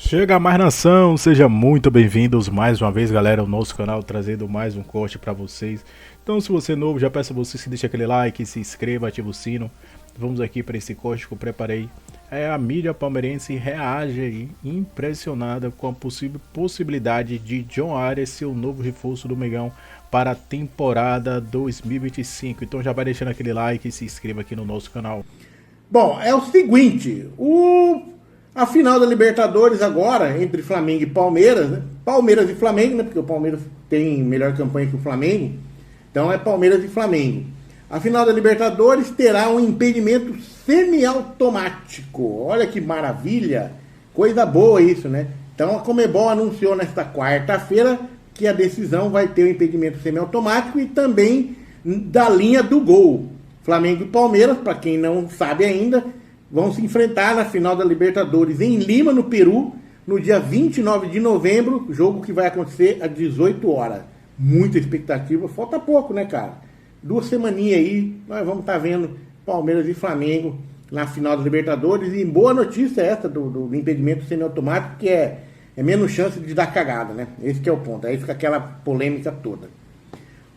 Chega mais nação, seja muito bem-vindos mais uma vez, galera, ao nosso canal, trazendo mais um corte para vocês. Então, se você é novo, já peço a você que deixe aquele like, se inscreva, ativa o sino. Vamos aqui para esse corte que eu preparei. A mídia palmeirense reage aí, impressionada com a possibilidade de John Arias ser o novo reforço do Mengão para a temporada 2025. Então já vai deixando aquele like e se inscreva aqui no nosso canal. Bom, é o seguinte, a final da Libertadores agora, entre Flamengo e Palmeiras, né? Palmeiras e Flamengo, né? Porque o Palmeiras tem melhor campanha que o Flamengo. Então é Palmeiras e Flamengo. A final da Libertadores terá um impedimento semiautomático. Olha que maravilha, coisa boa isso, né? Então a Conmebol anunciou nesta quarta-feira que a decisão vai ter o impedimento semiautomático e também da linha do gol. Flamengo e Palmeiras, para quem não sabe ainda, vão se enfrentar na final da Libertadores em Lima, no Peru, no dia 29 de novembro, jogo que vai acontecer às 18 horas. Muita expectativa, falta pouco, né, cara? 2 semaninhas aí, nós vamos estar vendo Palmeiras e Flamengo na final da Libertadores. E boa notícia essa do impedimento semiautomático, que é menos chance de dar cagada, né? Esse que é o ponto, aí fica aquela polêmica toda.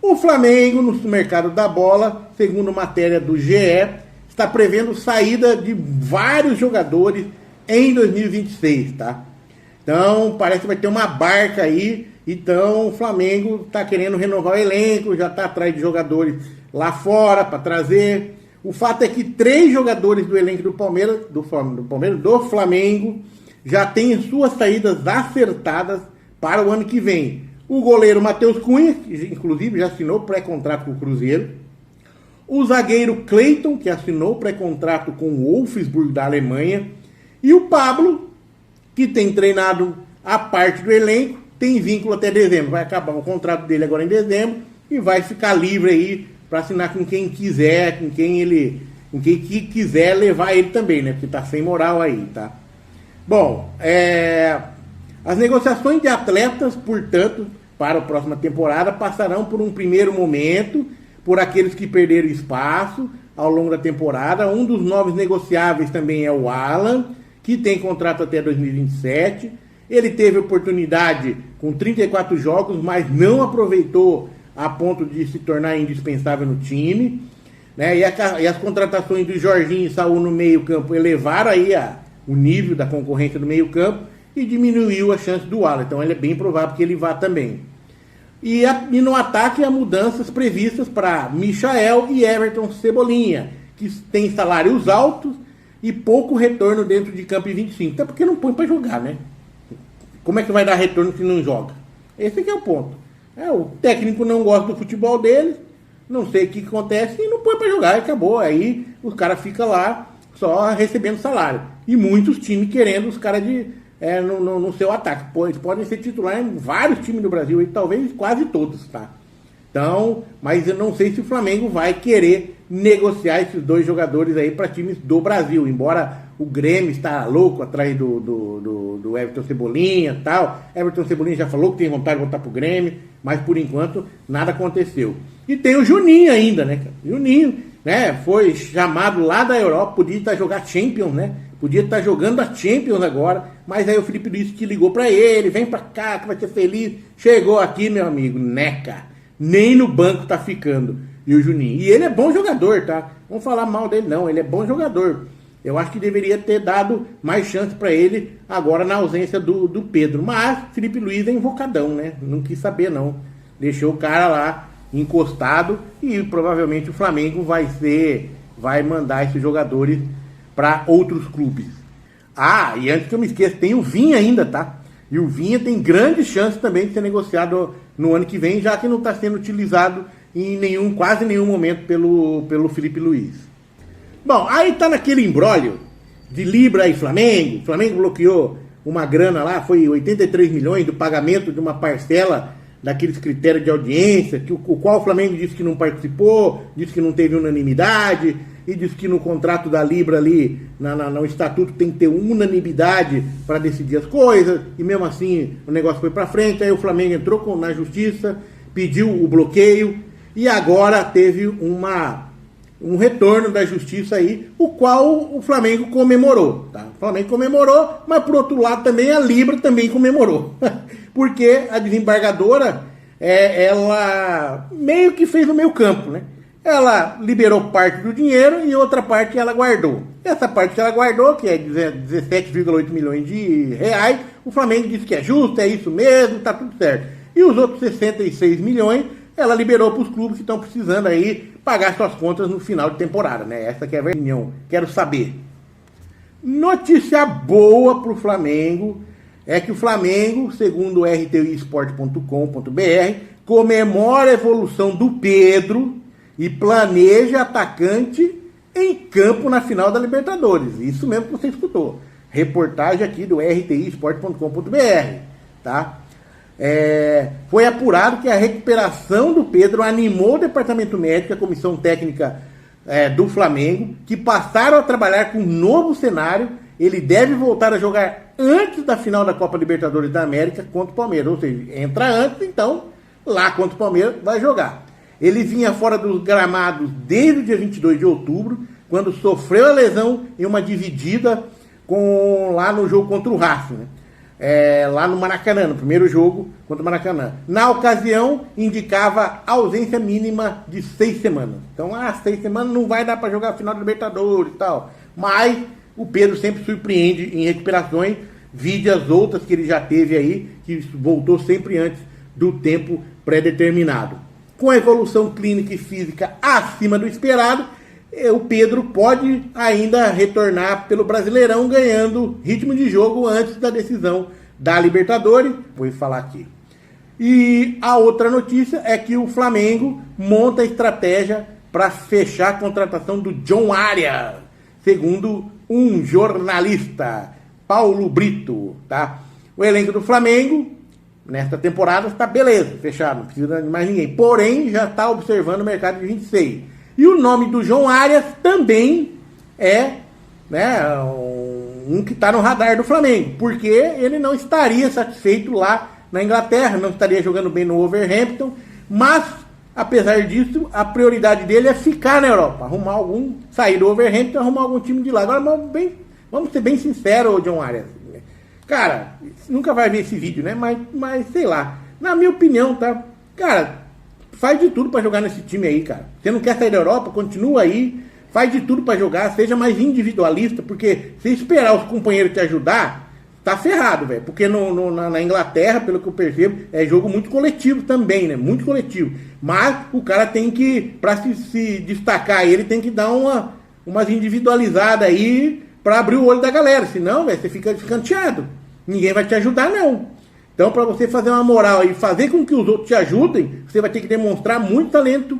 O Flamengo, no mercado da bola, segundo matéria do GE, está prevendo saída de vários jogadores em 2026, tá? Então, parece que vai ter uma barca aí. Então, o Flamengo está querendo renovar o elenco, já está atrás de jogadores lá fora para trazer. O fato é que 3 jogadores do elenco do Flamengo já têm suas saídas acertadas para o ano que vem. O goleiro Matheus Cunha, que inclusive já assinou pré-contrato com o Cruzeiro. O zagueiro Cleiton, que assinou pré-contrato com o Wolfsburg da Alemanha. E o Pablo, que tem treinado a parte do elenco, tem vínculo até dezembro. Vai acabar o contrato dele agora em dezembro e vai ficar livre aí para assinar com quem quiser, com quem quiser levar ele também, né? Porque tá sem moral aí, tá? Bom, as negociações de atletas, portanto, para a próxima temporada passarão por um primeiro momento por aqueles que perderam espaço ao longo da temporada. Um dos novos negociáveis também é o Alan, que tem contrato até 2027. Ele teve oportunidade com 34 jogos, mas não aproveitou a ponto de se tornar indispensável no time, né? E as contratações do Jorginho e Saúl no meio-campo elevaram aí o nível da concorrência do meio-campo e diminuiu a chance do Alan. Então é bem provável que ele vá também. E no ataque há mudanças previstas para Michael e Everton Cebolinha, que tem salários altos e pouco retorno dentro de campo em 25. Até porque não põe para jogar, né? Como é que vai dar retorno se não joga? Esse aqui é o ponto. O técnico não gosta do futebol deles, não sei o que acontece e não põe para jogar e acabou. Aí os caras ficam lá só recebendo salário. E muitos times querendo os caras no seu ataque. Eles podem ser titulares em vários times do Brasil, e talvez quase todos, tá? Então, mas eu não sei se o Flamengo vai querer negociar esses 2 jogadores aí para times do Brasil, embora o Grêmio está louco atrás do Everton Cebolinha e tal. Everton Cebolinha já falou que tem vontade de voltar pro Grêmio, mas por enquanto nada aconteceu. E tem o Juninho ainda, né, cara? Juninho, né, foi chamado lá da Europa, podia estar jogando Champions, né? Podia estar jogando a Champions agora, mas aí o Felipe Luiz que ligou para ele, vem para cá que vai ser feliz. Chegou aqui, meu amigo, neca, nem no banco tá ficando. E o Juninho, e ele é bom jogador, tá? Não falar mal dele não, ele é bom jogador. Eu acho que deveria ter dado mais chance para ele agora na ausência do Pedro. Mas Felipe Luiz é invocadão, né? Não quis saber não. Deixou o cara lá encostado e provavelmente o Flamengo vai mandar esses jogadores para outros clubes. E antes que eu me esqueça, tem o Vinha ainda, tá? E o Vinha tem grande chance também de ser negociado no ano que vem, já que não está sendo utilizado em quase nenhum momento pelo Felipe Luiz. Bom, aí tá naquele imbróglio de Libra e Flamengo. O Flamengo bloqueou uma grana lá, foi 83 milhões do pagamento de uma parcela daqueles critérios de audiência, o qual o Flamengo disse que não participou, disse que não teve unanimidade, e disse que no contrato da Libra ali, no estatuto, tem que ter unanimidade para decidir as coisas, e mesmo assim o negócio foi para frente. Aí o Flamengo entrou na justiça, pediu o bloqueio, e agora teve um retorno da justiça aí, o qual o Flamengo comemorou, tá? O Flamengo comemorou, mas por outro lado também a Libra também comemorou, porque a desembargadora, ela meio que fez o meio campo, né? Ela liberou parte do dinheiro e outra parte ela guardou. Essa parte que ela guardou, que é 17,8 milhões de reais, o Flamengo disse que é justo, é isso mesmo, tá tudo certo. E os outros 66 milhões, ela liberou para os clubes que estão precisando aí pagar suas contas no final de temporada, né? Essa que é a opinião. Quero saber. Notícia boa para o Flamengo é que o Flamengo, segundo o rtsport.com.br, comemora a evolução do Pedro e planeja atacante em campo na final da Libertadores. Isso mesmo que você escutou. Reportagem aqui do rtsport.com.br, tá? Foi apurado que a recuperação do Pedro animou o departamento médico, a comissão técnica do Flamengo, que passaram a trabalhar com um novo cenário. Ele deve voltar a jogar antes da final da Copa Libertadores da América contra o Palmeiras, ou seja, entra antes, então lá contra o Palmeiras vai jogar. Ele vinha fora dos gramados desde o dia 22 de outubro, quando sofreu a lesão em uma dividida lá no jogo contra o Racing, né? Lá no Maracanã, no primeiro jogo contra o Maracanã. Na ocasião, indicava ausência mínima de 6 semanas. Então, 6 semanas não vai dar para jogar a final do Libertadores e tal. Mas o Pedro sempre surpreende em recuperações, vide as outras que ele já teve aí, que voltou sempre antes do tempo pré-determinado. Com a evolução clínica e física acima do esperado, o Pedro pode ainda retornar pelo Brasileirão, ganhando ritmo de jogo antes da decisão da Libertadores. Vou falar aqui. E a outra notícia é que o Flamengo monta a estratégia para fechar a contratação do John Arias, segundo um jornalista, Paulo Brito, tá? O elenco do Flamengo nesta temporada está beleza, fechado, não precisa de mais ninguém. Porém, já está observando o mercado de 26. E o nome do João Arias também é, né, um que está no radar do Flamengo, porque ele não estaria satisfeito lá na Inglaterra, não estaria jogando bem no Wolverhampton, mas, apesar disso, a prioridade dele é ficar na Europa, sair do Wolverhampton e arrumar algum time de lá. Agora, vamos ser bem sinceros, John Arias. Cara, nunca vai ver esse vídeo, né? Mas sei lá. Na minha opinião, tá? Cara, faz de tudo pra jogar nesse time aí, cara. Você não quer sair da Europa? Continua aí. Faz de tudo pra jogar. Seja mais individualista, porque se esperar os companheiros te ajudar, tá ferrado, velho. Porque na Inglaterra, pelo que eu percebo, é jogo muito coletivo também, né? Muito coletivo. Mas o cara tem que, pra se destacar, ele tem que dar umas individualizadas aí pra abrir o olho da galera. Senão, velho, você fica escanteado. Ninguém vai te ajudar, não. Então, para você fazer uma moral e fazer com que os outros te ajudem, você vai ter que demonstrar muito talento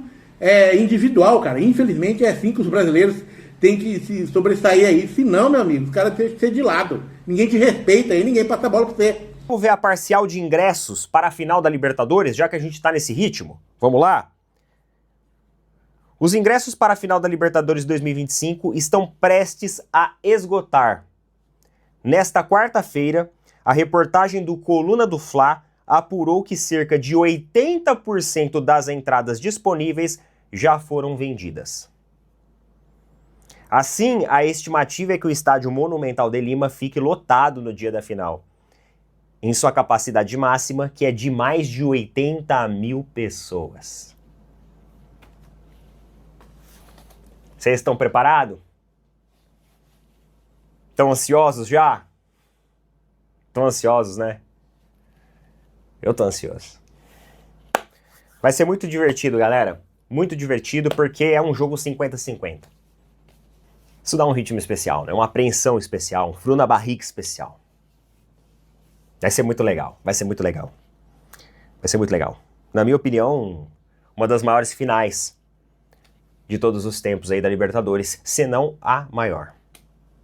individual, cara. Infelizmente, é assim que os brasileiros têm que se sobressair aí. Se não, meu amigo, os caras têm que ser de lado. Ninguém te respeita aí, ninguém passa a bola pra você. Vamos ver a parcial de ingressos para a final da Libertadores, já que a gente tá nesse ritmo? Vamos lá? Os ingressos para a final da Libertadores 2025 estão prestes a esgotar. Nesta quarta-feira, a reportagem do Coluna do Fla apurou que cerca de 80% das entradas disponíveis já foram vendidas. Assim, a estimativa é que o estádio Monumental de Lima fique lotado no dia da final, em sua capacidade máxima, que é de mais de 80 mil pessoas. Vocês estão preparados? Estão ansiosos já? Estão ansiosos, né? Eu tô ansioso. Vai ser muito divertido, galera. Muito divertido, porque é um jogo 50-50. Isso dá um ritmo especial, né? Uma apreensão especial, um frio na barriga especial. Vai ser muito legal, vai ser muito legal. Vai ser muito legal. Na minha opinião, uma das maiores finais de todos os tempos aí da Libertadores, se não a maior.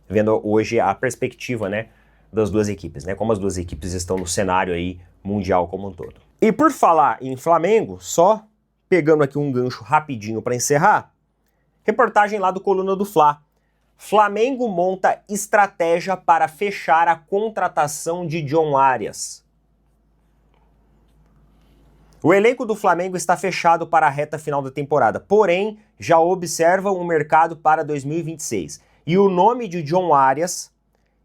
Vendo hoje a perspectiva, né, das duas equipes, né? Como as duas equipes estão no cenário aí mundial como um todo. E por falar em Flamengo, só pegando aqui um gancho rapidinho para encerrar, reportagem lá do Coluna do Fla. Flamengo monta estratégia para fechar a contratação de John Arias. O elenco do Flamengo está fechado para a reta final da temporada, porém já observam o mercado para 2026. E o nome de John Arias,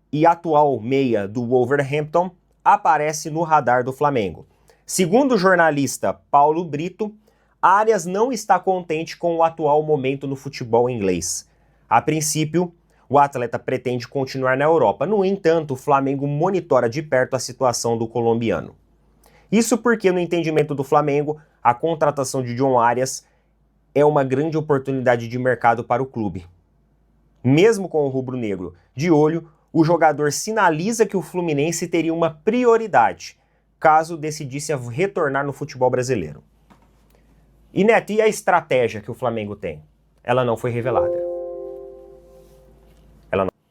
e atual meia do Wolverhampton, aparece no radar do Flamengo. Segundo o jornalista Paulo Brito, Arias não está contente com o atual momento no futebol inglês. A princípio, o atleta pretende continuar na Europa. No entanto, o Flamengo monitora de perto a situação do colombiano. Isso porque, no entendimento do Flamengo, a contratação de John Arias é uma grande oportunidade de mercado para o clube. Mesmo com o rubro-negro de olho, o jogador sinaliza que o Fluminense teria uma prioridade, caso decidisse retornar no futebol brasileiro. E Neto, e a estratégia que o Flamengo tem? Ela não foi revelada.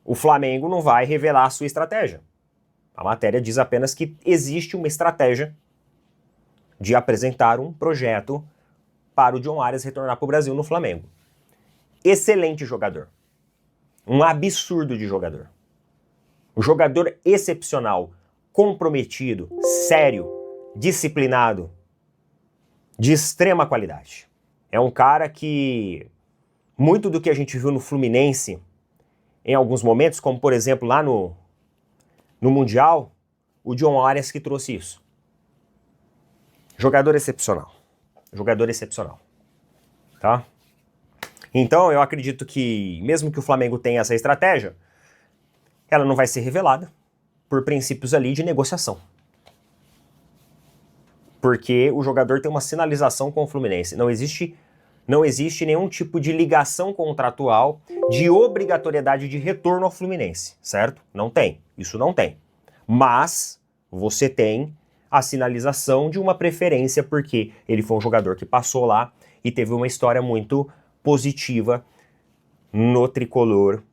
O Flamengo não vai revelar a sua estratégia. A matéria diz apenas que existe uma estratégia de apresentar um projeto para o John Arias retornar para o Brasil no Flamengo. Excelente jogador. Um absurdo de jogador. Um jogador excepcional, comprometido, sério, disciplinado, de extrema qualidade. É um cara que muito do que a gente viu no Fluminense em alguns momentos, como por exemplo lá no Mundial, o John Arias que trouxe isso. Jogador excepcional. Jogador excepcional. Tá? Então eu acredito que, mesmo que o Flamengo tenha essa estratégia, ela não vai ser revelada por princípios ali de negociação. Porque o jogador tem uma sinalização com o Fluminense. Não existe nenhum tipo de ligação contratual de obrigatoriedade de retorno ao Fluminense, certo? Não tem. Isso não tem. Mas você tem a sinalização de uma preferência porque ele foi um jogador que passou lá e teve uma história muito positiva no tricolor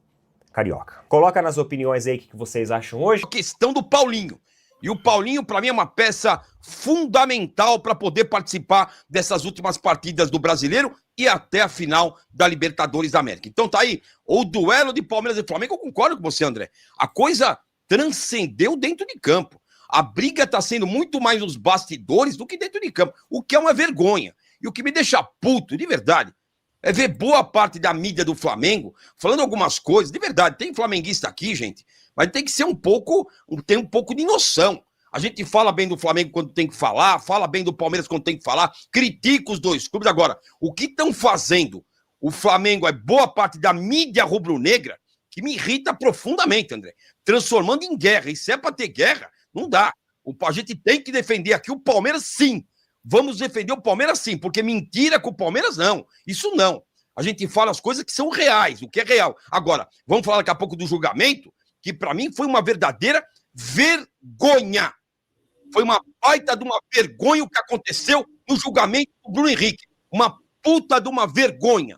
carioca. Coloca nas opiniões aí o que vocês acham hoje. A questão do Paulinho. E o Paulinho, para mim, é uma peça fundamental para poder participar dessas últimas partidas do Brasileiro e até a final da Libertadores da América. Então tá aí, o duelo de Palmeiras e Flamengo, eu concordo com você, André. A coisa transcendeu dentro de campo. A briga tá sendo muito mais nos bastidores do que dentro de campo, o que é uma vergonha. E o que me deixa puto, de verdade, é ver boa parte da mídia do Flamengo falando algumas coisas. De verdade, tem flamenguista aqui, gente, mas tem que ser ter um pouco de noção. A gente fala bem do Flamengo quando tem que falar, fala bem do Palmeiras quando tem que falar, critica os dois clubes. Agora, o que estão fazendo o Flamengo é boa parte da mídia rubro-negra que me irrita profundamente, André. Transformando em guerra. E se é para ter guerra, não dá. A gente tem que defender aqui o Palmeiras, sim. Vamos defender o Palmeiras, sim, porque mentira com o Palmeiras, não. Isso não. A gente fala as coisas que são reais, o que é real. Agora, vamos falar daqui a pouco do julgamento, que para mim foi uma verdadeira vergonha. Foi uma baita de uma vergonha o que aconteceu no julgamento do Bruno Henrique. Uma puta de uma vergonha.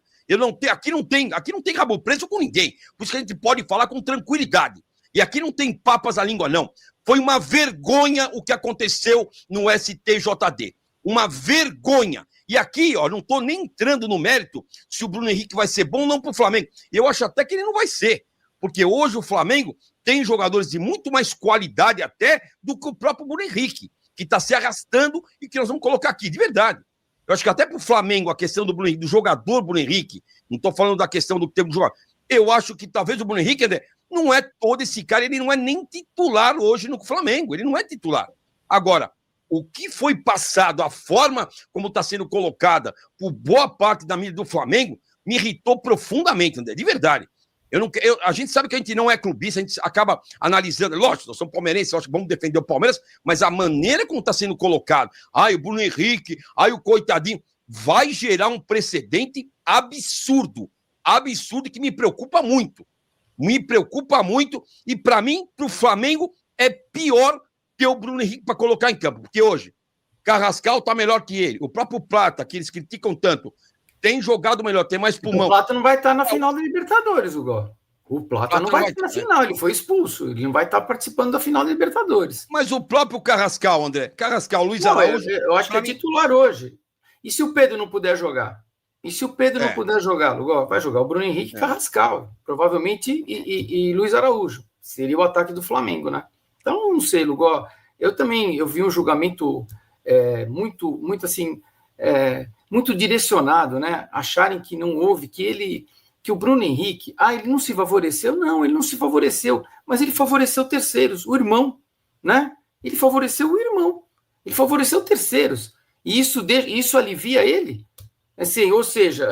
Aqui não tem rabo preso com ninguém. Por isso que a gente pode falar com tranquilidade. E aqui não tem papas à língua, não. Foi uma vergonha o que aconteceu no STJD. Uma vergonha. E aqui, ó, não tô nem entrando no mérito se o Bruno Henrique vai ser bom ou não pro Flamengo. Eu acho até que ele não vai ser. Porque hoje o Flamengo tem jogadores de muito mais qualidade até do que o próprio Bruno Henrique, que está se arrastando e que nós vamos colocar aqui, de verdade. Eu acho que até pro Flamengo, a questão do Bruno Henrique, do jogador Bruno Henrique, não tô falando da questão do tempo do jogador, eu acho que talvez o Bruno Henrique, André, não é todo esse cara, ele não é nem titular hoje no Flamengo, ele não é titular. Agora, o que foi passado, a forma como está sendo colocada por boa parte da mídia do Flamengo, me irritou profundamente, André, de verdade. A gente sabe que a gente não é clubista, a gente acaba analisando, lógico, nós somos palmeirenses, acho que vamos defender o Palmeiras, mas a maneira como está sendo colocado, o Bruno Henrique, o coitadinho, vai gerar um precedente absurdo que me preocupa muito. E para mim, pro Flamengo, é pior ter o Bruno Henrique para colocar em campo, porque hoje, Carrascal tá melhor que ele, o próprio Plata, que eles criticam tanto, tem jogado melhor, tem mais pulmão. O Plata não vai estar na final da Libertadores, Hugo. O Plata não vai estar na final, ele foi expulso, ele não vai estar participando da final da Libertadores. Mas o próprio Carrascal, André, Luiz Araújo... Eu acho que é titular hoje. E se o Pedro não puder jogar? Não puder jogar, Hugo, vai jogar o Bruno Henrique e Carrascal, provavelmente, e Luiz Araújo. Seria o ataque do Flamengo, né? Então, não sei, Hugo, eu vi um julgamento muito assim, muito direcionado, né? Acharem que não houve, que o Bruno Henrique, ele não se favoreceu. Não, ele não se favoreceu, mas ele favoreceu terceiros, o irmão, né? Ele favoreceu o irmão, ele favoreceu terceiros, e isso alivia ele, assim, ou seja,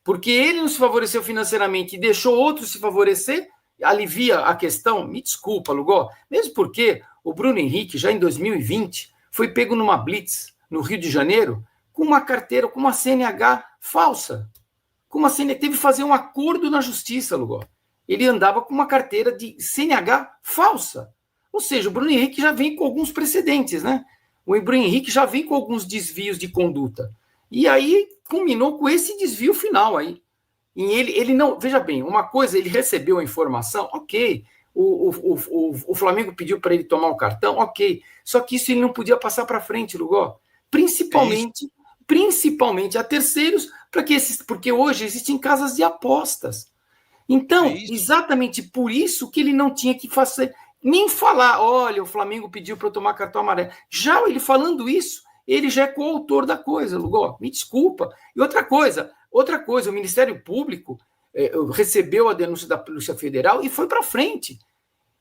porque ele não se favoreceu financeiramente e deixou outros se favorecer, alivia a questão. Me desculpa, Lugó, mesmo porque o Bruno Henrique, já em 2020, foi pego numa blitz no Rio de Janeiro com uma carteira, com uma CNH falsa. Teve que fazer um acordo na justiça, Lugó. Ele andava com uma carteira de CNH falsa. Ou seja, o Bruno Henrique já vem com alguns precedentes, né? O Bruno Henrique já vem com alguns desvios de conduta. E aí culminou com esse desvio final aí. E ele não... Veja bem, uma coisa, ele recebeu a informação, ok. O Flamengo pediu para ele tomar o cartão, ok. Só que isso ele não podia passar para frente, Lugó. Principalmente a terceiros, porque hoje existem casas de apostas. Então, exatamente por isso que ele não tinha que fazer, nem falar, olha, o Flamengo pediu para eu tomar cartão amarelo. Já ele falando isso, ele já é coautor da coisa, Lugó. Me desculpa. E outra coisa, o Ministério Público recebeu a denúncia da Polícia Federal e foi para frente.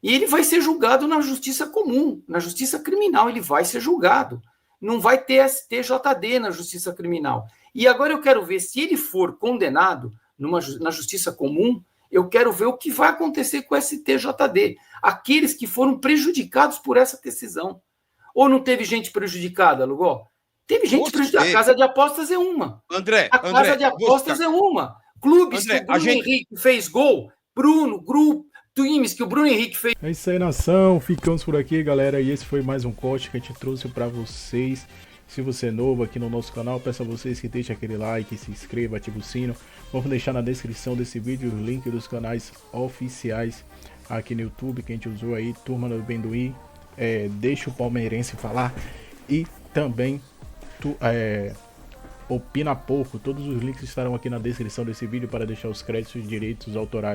E ele vai ser julgado na justiça comum, na justiça criminal, ele vai ser julgado. Não vai ter STJD na justiça criminal. E agora eu quero ver, se ele for condenado na justiça comum, eu quero ver o que vai acontecer com o STJD. Aqueles que foram prejudicados por essa decisão. Ou não teve gente prejudicada, Lugó? Teve gente prejudicada. A casa de apostas é uma. A casa de apostas é uma. Clubes que o Bruno Henrique fez gol, grupo, times que o Bruno Henrique fez. É isso aí, nação. Ficamos por aqui, galera. E esse foi mais um corte que a gente trouxe para vocês. Se você é novo aqui no nosso canal, peço a vocês que deixem aquele like, se inscreva, ative o sino. Vamos deixar na descrição desse vídeo o link dos canais oficiais aqui no YouTube que a gente usou aí, Turma do Amendoim, Deixa o Palmeirense Falar e também Opina Pouco. Todos os links estarão aqui na descrição desse vídeo para deixar os créditos e direitos autorais.